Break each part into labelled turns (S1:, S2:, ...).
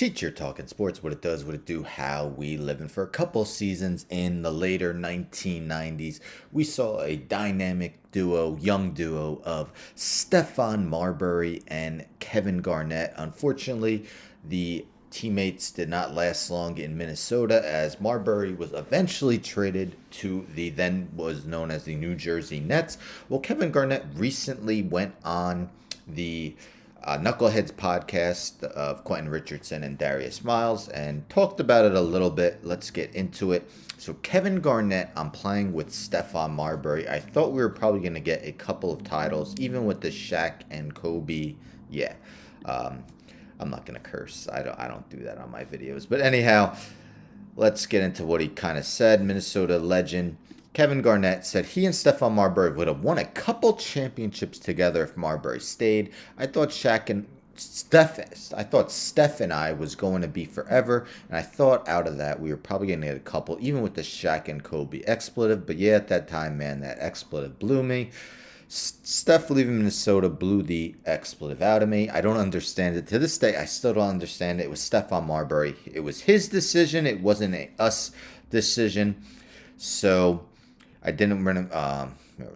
S1: Teacher talking sports, what it does, what it do, how we live. And for a couple seasons in the later 1990s, we saw a dynamic duo, young duo of Stephon Marbury and Kevin Garnett. Unfortunately, the teammates did not last long in Minnesota as Marbury was eventually traded to the then was known as the New Jersey Nets. Well, Kevin Garnett recently went on the Knuckleheads Podcast of Quentin Richardson and Darius Miles and talked about it a little bit. Let's get into it. So Kevin Garnett, I'm playing with Stephon Marbury. I thought we were probably going to get a couple of titles, even with the Shaq and Kobe. Yeah, I'm not going to curse. I don't do that on my videos. But anyhow, let's get into what he kind of said. Minnesota legend Kevin Garnett said he and Stephon Marbury would have won a couple championships together if Marbury stayed. I thought Steph and I was going to be forever, and I thought out of that we were probably going to get a couple, even with the Shaq and Kobe expletive. But yeah, at that time, man, that expletive blew me. Steph leaving Minnesota blew the expletive out of me. I don't understand it. To this day, I still don't understand it. It was Stephon Marbury. It was his decision. It wasn't a us decision. So I didn't run.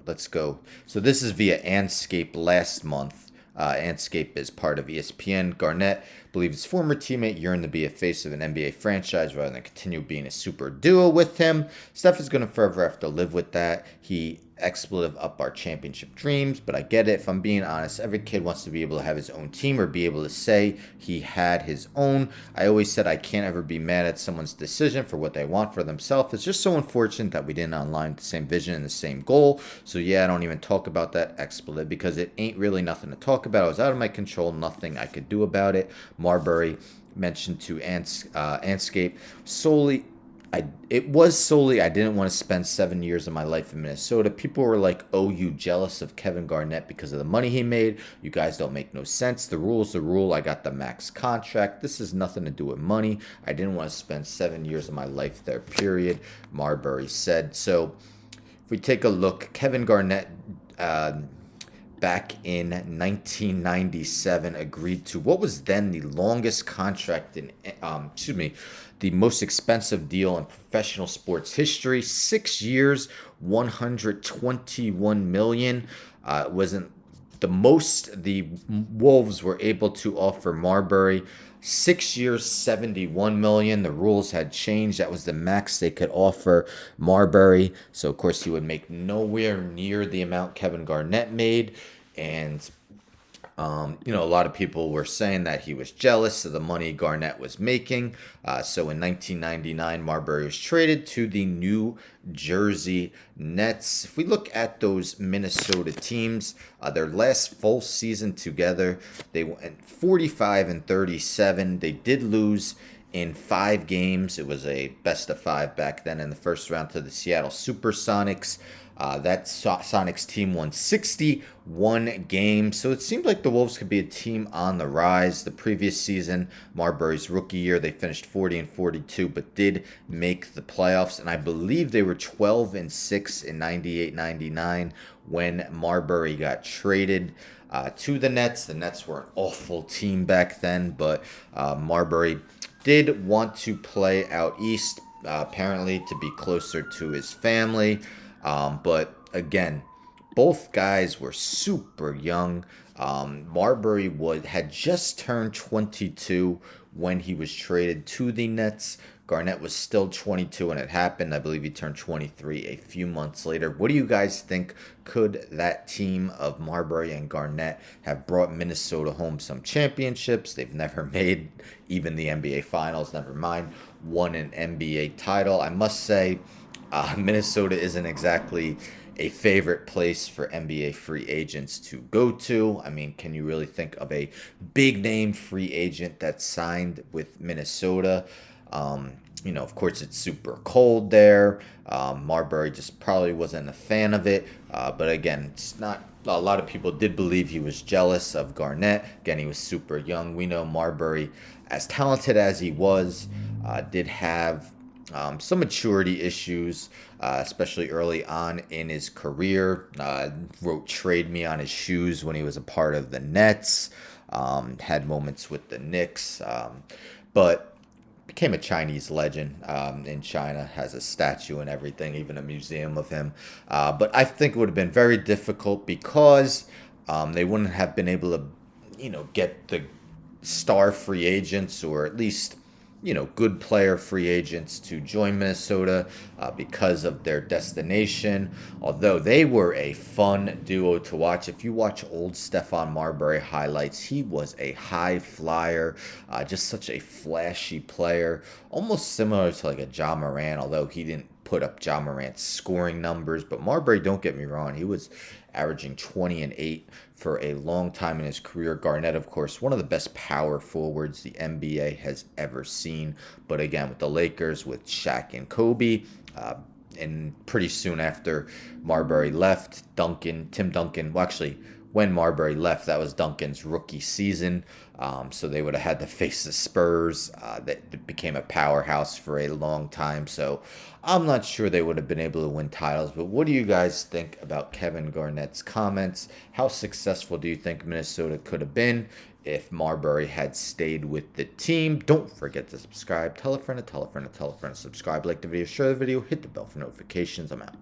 S1: Let's go. So this is via Anscape last month. Anscape is part of ESPN. Garnett believes his former teammate yearned to be a face of an NBA franchise rather than continue being a super duo with him. Steph is going to forever have to live with that. He expletive up our championship dreams, but I get it. If I'm being honest, every kid wants to be able to have his own team or be able to say he had his own. I always said I can't ever be mad at someone's decision for what they want for themselves. It's just so unfortunate that we didn't align the same vision and the same goal. So yeah, I don't even talk about that expletive because it ain't really nothing to talk about. It was out of my control, nothing I could do about it. Marbury mentioned to Anscape I didn't want to spend 7 years of my life in Minnesota. People were like, oh, you jealous of Kevin Garnett because of the money he made? You guys don't make no sense. The rule's the rule. I got the max contract. This has nothing to do with money. I didn't want to spend 7 years of my life there, period, Marbury said. So if we take a look, Kevin Garnett back in 1997 agreed to what was then the longest contract in the most expensive deal in professional sports history. 6 years, $121 million. Wasn't the most the Wolves were able to offer Marbury. 6 years, $71 million. The rules had changed. That was the max they could offer Marbury. So of course he would make nowhere near the amount Kevin Garnett made. And a lot of people were saying that he was jealous of the money Garnett was making. So in 1999, Marbury was traded to the New Jersey Nets. If we look at those Minnesota teams, their last full season together, they went 45-37. They did lose in 5 games. It was a best of 5 back then in the first round to the Seattle Supersonics. That Sonics team won 61 games, so it seemed like the Wolves could be a team on the rise. The previous season, Marbury's rookie year, they finished 40-42, but did make the playoffs, and I believe they were 12-6 in 98-99 when Marbury got traded to the Nets. The Nets were an awful team back then, but Marbury did want to play out east, apparently to be closer to his family. But again, both guys were super young. Marbury had just turned 22 when he was traded to the Nets. Garnett was still 22 when it happened. I believe he turned 23 a few months later. What do you guys think? Could that team of Marbury and Garnett have brought Minnesota home some championships? They've never made even the NBA Finals, never mind won an NBA title. I must say, Minnesota isn't exactly a favorite place for NBA free agents to go to. I mean, can you really think of a big name free agent that signed with Minnesota? Of course, it's super cold there. Marbury just probably wasn't a fan of it. But again, it's not. A lot of people did believe he was jealous of Garnett. Again, he was super young. We know Marbury, as talented as he was, did have some maturity issues, especially early on in his career. Wrote "Trade Me" on his shoes when he was a part of the Nets. Had moments with the Knicks. but became a Chinese legend in China, has a statue and everything, even a museum of him. But I think it would have been very difficult because they wouldn't have been able to, get the star free agents or at least good player free agents to join Minnesota because of their destination. Although they were a fun duo to watch. If you watch old Stephon Marbury highlights, he was a high flyer, just such a flashy player, almost similar to like a Ja Morant, although he didn't put up Ja Morant's scoring numbers. But Marbury, don't get me wrong, he was averaging 20 and 8 for a long time in his career. Garnett, of course, one of the best power forwards the NBA has ever seen. But again, with the Lakers, with Shaq and Kobe, and pretty soon after Marbury left, Tim Duncan, well, actually, when Marbury left, that was Duncan's rookie season. So they would have had to face the Spurs. That became a powerhouse for a long time. So I'm not sure they would have been able to win titles. But what do you guys think about Kevin Garnett's comments? How successful do you think Minnesota could have been if Marbury had stayed with the team? Don't forget to subscribe. Tell a friend to tell a friend to tell a friend to subscribe. Like the video, share the video, hit the bell for notifications. I'm out.